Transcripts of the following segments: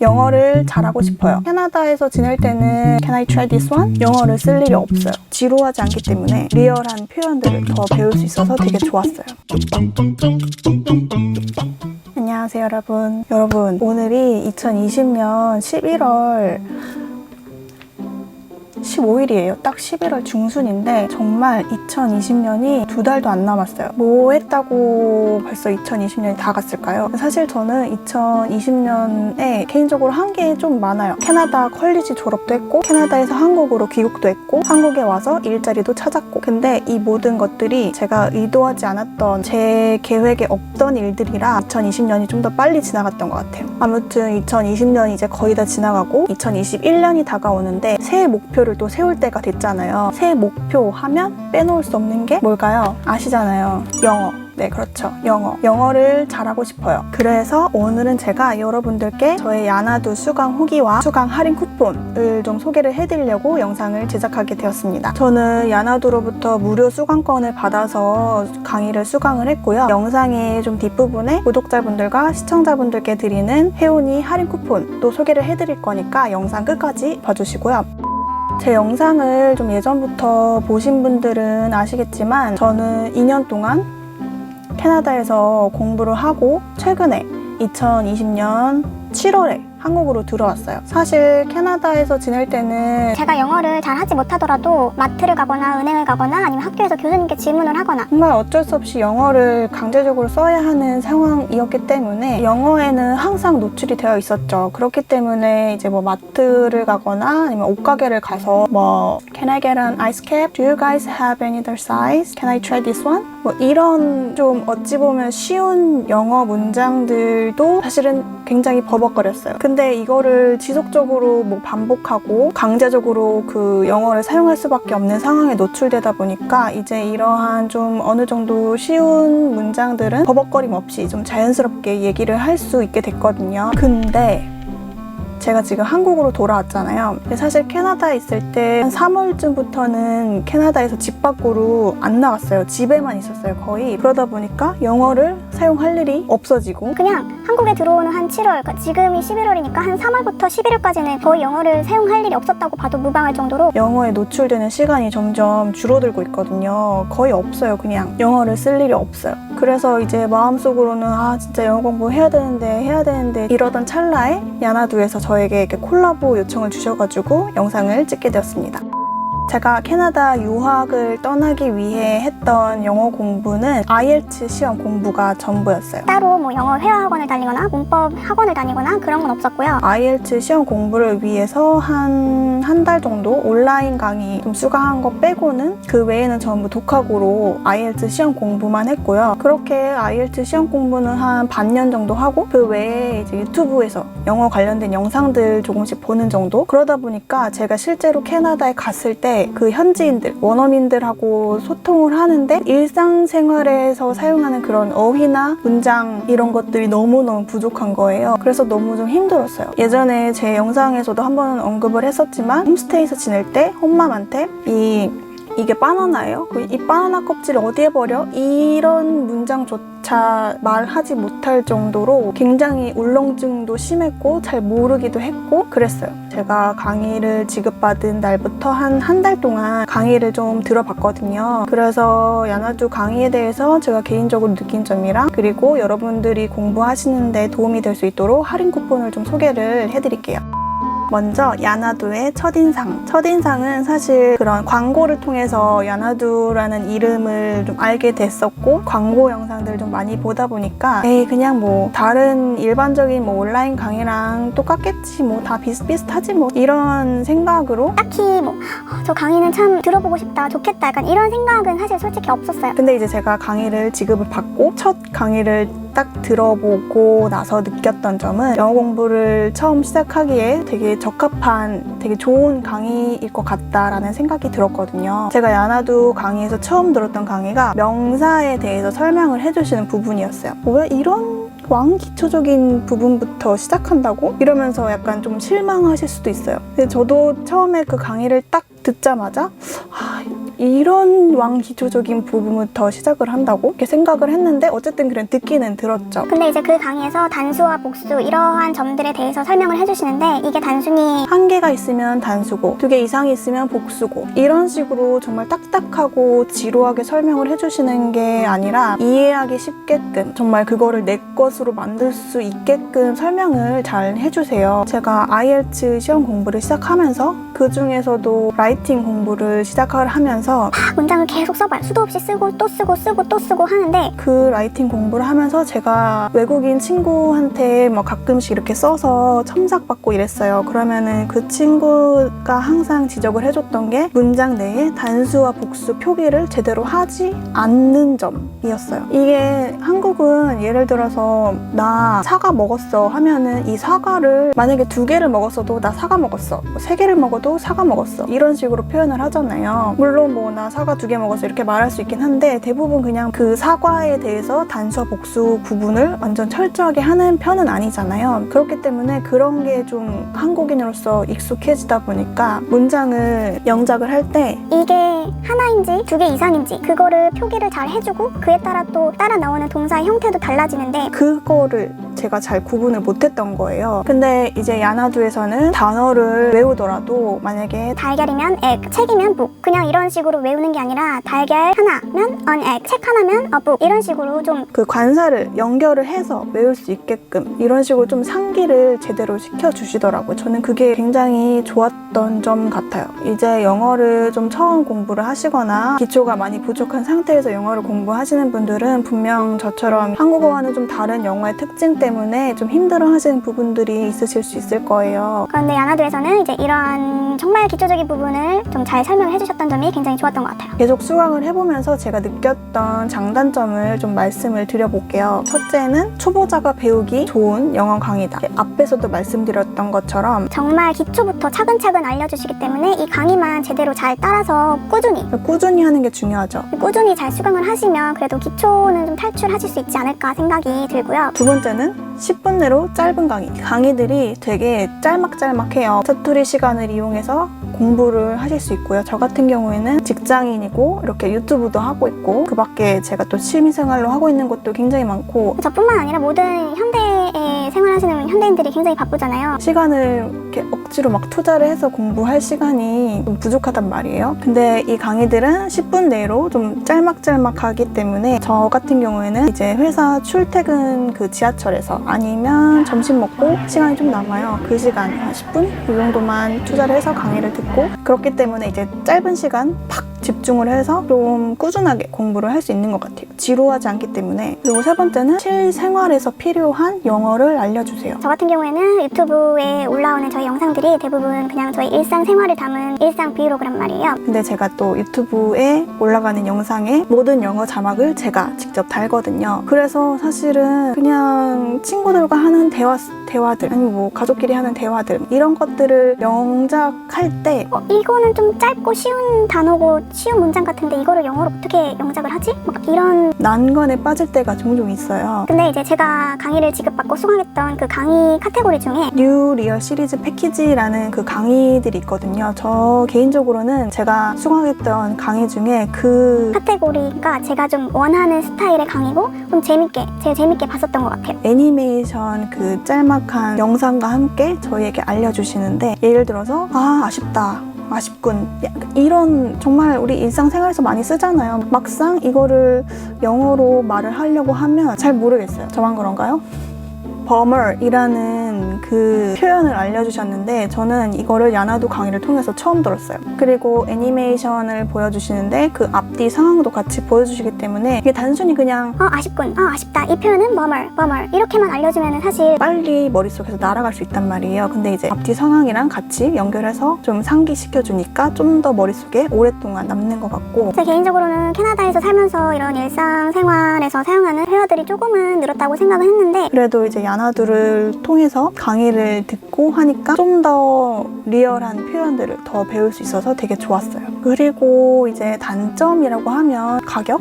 영어를 잘하고 싶어요. 캐나다에서 지낼 때는 Can I try this one? 영어를 쓸 일이 없어요. 지루하지 않기 때문에 리얼한 표현들을 더 배울 수 있어서 되게 좋았어요. 안녕하세요 여러분 오늘이 2020년 11월 15일이에요. 딱 11월 중순인데 정말 2020년이 2달도 안 남았어요. 뭐 했다고 벌써 2020년이 다 갔을까요? 사실 저는 2020년에 개인적으로 한 게 좀 많아요. 캐나다 컬리지 졸업도 했고 캐나다에서 한국으로 귀국도 했고 한국에 와서 일자리도 찾았고 근데 이 모든 것들이 제가 의도하지 않았던 제 계획에 없던 일들이라 2020년이 좀 더 빨리 지나갔던 것 같아요. 아무튼 2020년이 이제 거의 다 지나가고 2021년이 다가오는데 새해 목표를 또 세울 때가 됐잖아요. 새해 목표 하면 빼놓을 수 없는 게 뭘까요? 아시잖아요. 영어. 네, 그렇죠. 영어를 잘하고 싶어요. 그래서 오늘은 제가 여러분들께 저의 야나두 수강 후기와 수강 할인 쿠폰을 좀 소개를 해드리려고 영상을 제작하게 되었습니다. 저는 야나두로부터 무료 수강권을 받아서 강의를 수강을 했고요. 영상의 좀 뒷부분에 구독자분들과 시청자분들께 드리는 회원이 할인 쿠폰도 소개를 해드릴 거니까 영상 끝까지 봐주시고요. 제 영상을 좀 예전부터 보신 분들은 아시겠지만 저는 2년 동안 캐나다에서 공부를 하고 최근에 2020년 7월에 한국으로 들어왔어요. 사실 캐나다에서 지낼 때는 제가 영어를 잘 하지 못하더라도 마트를 가거나 은행을 가거나 아니면 학교에서 교수님께 질문을 하거나 정말 어쩔 수 없이 영어를 강제적으로 써야 하는 상황이었기 때문에 영어에는 항상 노출이 되어 있었죠. 그렇기 때문에 이제 뭐 마트를 가거나 아니면 옷가게를 가서 뭐 Can I get an ice cap? Do you guys have any other size? Can I try this one? 뭐 이런 좀 어찌 보면 쉬운 영어 문장들도 사실은 굉장히 버벅거렸어요. 근데 이거를 지속적으로 뭐 반복하고 강제적으로 그 영어를 사용할 수밖에 없는 상황에 노출되다 보니까 이제 이러한 좀 어느 정도 쉬운 문장들은 버벅거림 없이 좀 자연스럽게 얘기를 할 수 있게 됐거든요. 근데 제가 지금 한국으로 돌아왔잖아요. 근데 사실 캐나다에 있을 때 한 3월쯤부터는 캐나다에서 집 밖으로 안 나갔어요. 집에만 있었어요, 거의. 그러다 보니까 영어를 사용할 일이 없어지고 그냥 한국에 들어오는 한 7월, 그러니까 지금이 11월이니까 한 3월부터 11월까지는 거의 영어를 사용할 일이 없었다고 봐도 무방할 정도로 영어에 노출되는 시간이 점점 줄어들고 있거든요. 거의 없어요. 그냥 영어를 쓸 일이 없어요. 그래서 이제 마음속으로는 진짜 영어 공부 해야 되는데 이러던 찰나에 야나두에서 저에게 이렇게 콜라보 요청을 주셔가지고 영상을 찍게 되었습니다. 제가 캐나다 유학을 떠나기 위해 했던 영어 공부는 IELTS 시험 공부가 전부였어요. 따로 뭐 영어 회화 학원을 다니거나 문법 학원을 다니거나 그런 건 없었고요. IELTS 시험 공부를 위해서 한 달 정도 온라인 강의 좀 수강한 거 빼고는 그 외에는 전부 독학으로 IELTS 시험 공부만 했고요. 그렇게 IELTS 시험 공부는 한 반년 정도 하고 그 외에 이제 유튜브에서 영어 관련된 영상들 조금씩 보는 정도? 그러다 보니까 제가 실제로 캐나다에 갔을 때 그 현지인들, 원어민들하고 소통을 하는데 일상생활에서 사용하는 그런 어휘나 문장 이런 것들이 너무너무 부족한 거예요. 그래서 너무 좀 힘들었어요. 예전에 제 영상에서도 한번 언급을 했었지만 홈스테이에서 지낼 때 홈맘한테 이게 바나나예요? 이 바나나 껍질 어디에 버려? 이런 문장조차 말하지 못할 정도로 굉장히 울렁증도 심했고 잘 모르기도 했고 그랬어요. 제가 강의를 지급받은 날부터 한 달 동안 강의를 좀 들어봤거든요. 그래서 야나두 강의에 대해서 제가 개인적으로 느낀 점이랑 그리고 여러분들이 공부하시는데 도움이 될 수 있도록 할인 쿠폰을 좀 소개를 해드릴게요. 먼저 야나두의 첫인상. 첫인상은 사실 그런 광고를 통해서 야나두라는 이름을 좀 알게 됐었고 광고 영상들을 좀 많이 보다 보니까 그냥 뭐 다른 일반적인 뭐 온라인 강의랑 똑같겠지 뭐 다 비슷비슷하지 뭐 이런 생각으로 딱히 뭐 저 강의는 참 들어보고 싶다, 좋겠다 약간 이런 생각은 사실 솔직히 없었어요. 근데 이제 제가 강의를 지급을 받고 첫 강의를 딱 들어보고 나서 느꼈던 점은 영어 공부를 처음 시작하기에 되게 적합한 되게 좋은 강의일 것 같다라는 생각이 들었거든요. 제가 야나두 강의에서 처음 들었던 강의가 명사에 대해서 설명을 해주시는 부분이었어요. 왜 이런 왕기초적인 부분부터 시작한다고? 이러면서 약간 좀 실망하실 수도 있어요. 근데 저도 처음에 그 강의를 딱 듣자마자 이런 왕기초적인 부분부터 시작을 한다고? 이렇게 생각을 했는데 어쨌든 그런 듣기는 들었죠. 근데 이제 그 강의에서 단수와 복수 이러한 점들에 대해서 설명을 해주시는데 이게 단순히 한 개가 있으면 단수고 2개 이상이 있으면 복수고 이런 식으로 정말 딱딱하고 지루하게 설명을 해주시는 게 아니라 이해하기 쉽게끔 정말 그거를 내 것으로 만들 수 있게끔 설명을 잘 해주세요. 제가 IELTS 시험 공부를 시작하면서 그 중에서도 라이팅 공부를 시작을 하면서 막 문장을 계속 써봐요. 수도 없이 쓰고 또 쓰고 쓰고 또 쓰고 하는데 그 라이팅 공부를 하면서 제가 외국인 친구한테 뭐 가끔씩 이렇게 써서 첨삭받고 이랬어요. 그러면은 그 친구가 항상 지적을 해줬던 게 문장 내에 단수와 복수 표기를 제대로 하지 않는 점이었어요. 이게 한국은 예를 들어서 나 사과 먹었어 하면은 이 사과를 만약에 2개를 먹었어도 나 사과 먹었어, 3개를 먹어도 사과 먹었어 이런 식으로 표현을 하잖아요. 물론 뭐 나 사과 2개 먹었어 이렇게 말할 수 있긴 한데 대부분 그냥 그 사과에 대해서 단수와 복수 구분을 완전 철저하게 하는 편은 아니잖아요. 그렇기 때문에 그런 게 좀 한국인으로서 익숙해지다 보니까 문장을 영작을 할 때 이게 하나인지 2개 이상인지 그거를 표기를 잘 해주고 그에 따라 또 따라 나오는 동사의 형태도 달라지는데 그거를 제가 잘 구분을 못했던 거예요. 근데 이제 야나두에서는 단어를 외우더라도 만약에 달걀이면 egg, 책이면 book 그냥 이런 식으로 외우는 게 아니라 달걀 하나면 an egg, 책 하나면 a book 이런 식으로 좀 그 관사를 연결을 해서 외울 수 있게끔 이런 식으로 좀 상기를 제대로 시켜주시더라고요. 저는 그게 굉장히 좋았던 점 같아요. 이제 영어를 좀 처음 공부를 하시거나 기초가 많이 부족한 상태에서 영어를 공부하시는 분들은 분명 저처럼 한국어와는 좀 다른 영어의 특징 때문에 좀 힘들어 하시는 부분들이 있으실 수 있을 거예요. 그런데 야나두에서는 이제 이러한 정말 기초적인 부분을 좀 잘 설명을 해주셨던 점이 굉장히 좋았던 것 같아요. 계속 수강을 해보면서 제가 느꼈던 장단점을 좀 말씀을 드려볼게요. 첫째는 초보자가 배우기 좋은 영어 강의다. 앞에서도 말씀드렸던 것처럼 정말 기초부터 차근차근 알려주시기 때문에 이 강의만 제대로 잘 따라서 꾸준히 하는 게 중요하죠. 꾸준히 잘 수강을 하시면 그래도 기초는 좀 탈출하실 수 있지 않을까 생각이 들고요. 두 번째는 10분 내로 짧은 강의. 강의들이 되게 짤막짤막해요. 사투리 시간을 이용해서 공부를 하실 수 있고요. 저 같은 경우에는 직장인이고 이렇게 유튜브도 하고 있고 그 밖에 제가 또 취미생활로 하고 있는 것도 굉장히 많고 저뿐만 아니라 모든 현대에 생활하시는 현대인들이 굉장히 바쁘잖아요. 시간을 이렇게 억지로 막 투자를 해서 공부할 시간이 좀 부족하단 말이에요. 근데 이 강의들은 10분 내로 좀 짤막짤막하기 때문에 저 같은 경우에는 이제 회사 출퇴근 그 지하철에서 아니면 점심 먹고 시간이 좀 남아요. 그 시간 한 10분 이 정도만 투자를 해서 강의를 듣고 그렇기 때문에 이제 짧은 시간 팍 집중을 해서 좀 꾸준하게 공부를 할 수 있는 것 같아요. 지루하지 않기 때문에. 그리고 세 번째는 실생활에서 필요한 영어를 알려주세요. 저 같은 경우에는 유튜브에 올라오는 저희 영상들이 대부분 그냥 저희 일상생활을 담은 일상 브이로그란 말이에요. 근데 제가 또 유튜브에 올라가는 영상에 모든 영어 자막을 제가 직접 달거든요. 그래서 사실은 그냥 친구들과 하는 대화들 아니면 뭐 가족끼리 하는 대화들 이런 것들을 영작할 때 이거는 좀 짧고 쉬운 단어고 쉬운 문장 같은데 이거를 영어로 어떻게 영작을 하지? 막 이런 난관에 빠질 때가 종종 있어요. 근데 이제 제가 강의를 지급받고 수강했던 그 강의 카테고리 중에 뉴 리얼 시리즈 패키지라는 그 강의들이 있거든요. 저 개인적으로는 제가 수강했던 강의 중에 그 카테고리가 제가 좀 원하는 스타일의 강의고 좀 제일 재밌게 봤었던 것 같아요. 애니메이션 그 짤막한 영상과 함께 저희에게 알려주시는데 예를 들어서 아쉽군 이런 정말 우리 일상생활에서 많이 쓰잖아요. 막상 이거를 영어로 말을 하려고 하면 잘 모르겠어요. 저만 그런가요? 버머이라는 그 표현을 알려주셨는데 저는 이거를 야나두 강의를 통해서 처음 들었어요. 그리고 애니메이션을 보여주시는데 그 앞뒤 상황도 같이 보여주시기 때문에 이게 단순히 그냥 아쉽군, 아쉽다 이 표현은 버머 이렇게만 알려주면 사실 빨리 머릿속에서 날아갈 수 있단 말이에요. 근데 이제 앞뒤 상황이랑 같이 연결해서 좀 상기시켜주니까 좀 더 머릿속에 오랫동안 남는 것 같고 제 개인적으로는 캐나다에서 살면서 이런 일상생활에서 사용하는 회화들이 조금은 늘었다고 생각을 했는데 그래도 이제 야나두를 통해서 강의를 듣고 하니까 좀 더 리얼한 표현들을 더 배울 수 있어서 되게 좋았어요. 그리고 이제 단점이라고 하면 가격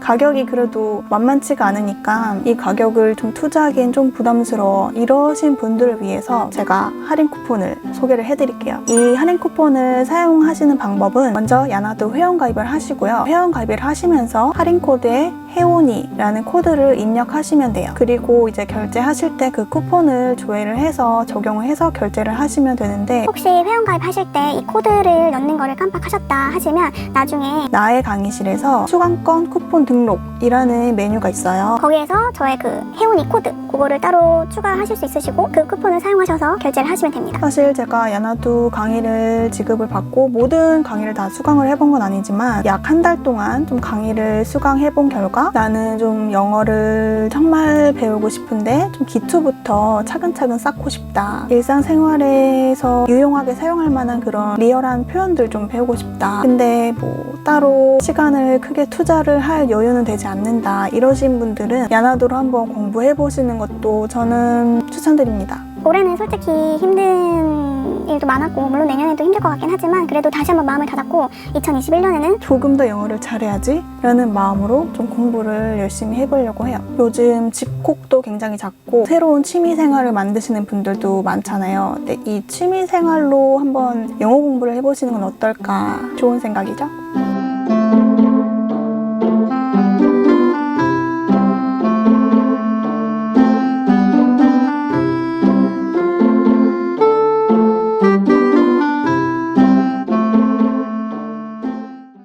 가격이 그래도 만만치가 않으니까 이 가격을 좀 투자하기엔 좀 부담스러워 이러신 분들을 위해서 제가 할인 쿠폰을 소개를 해드릴게요. 이 할인 쿠폰을 사용하시는 방법은 먼저 야나두 회원가입을 하시고요. 회원가입을 하시면서 할인 코드에 혜원이라는 코드를 입력하시면 돼요. 그리고 이제 결제하실 때 그 쿠폰을 조회를 해서 적용을 해서 결제를 하시면 되는데, 혹시 회원가입하실 때 이 코드를 넣는 거를 깜빡하셨다 하시면 나중에 나의 강의실에서 수강권 쿠폰 등록이라는 메뉴가 있어요. 거기에서 저의 그 혜원이 코드 그거를 따로 추가하실 수 있으시고 그 쿠폰을 사용하셔서 결제를 하시면 됩니다. 사실 제가 야나두 강의를 지급을 받고 모든 강의를 다 수강을 해본 건 아니지만 약 한 달 동안 좀 강의를 수강해본 결과 나는 좀 영어를 정말 배우고 싶은데 좀 기초부터 차근차근 쌓고 싶다. 일상생활에서 유용하게 사용할 만한 그런 리얼한 표현들 좀 배우고 싶다. 근데 뭐 따로 시간을 크게 투자를 할 여유는 되지 않는다. 이러신 분들은 야나두로 한번 공부해보시는 것도 저는 추천드립니다. 올해는 솔직히 힘든 일도 많았고 물론 내년에도 힘들 것 같긴 하지만 그래도 다시 한번 마음을 다잡고 2021년에는 조금 더 영어를 잘해야지 라는 마음으로 좀 공부를 열심히 해보려고 해요. 요즘 집콕도 굉장히 작고 새로운 취미생활을 만드시는 분들도 많잖아요. 근데 이 취미생활로 한번 영어 공부를 해보시는 건 어떨까? 좋은 생각이죠?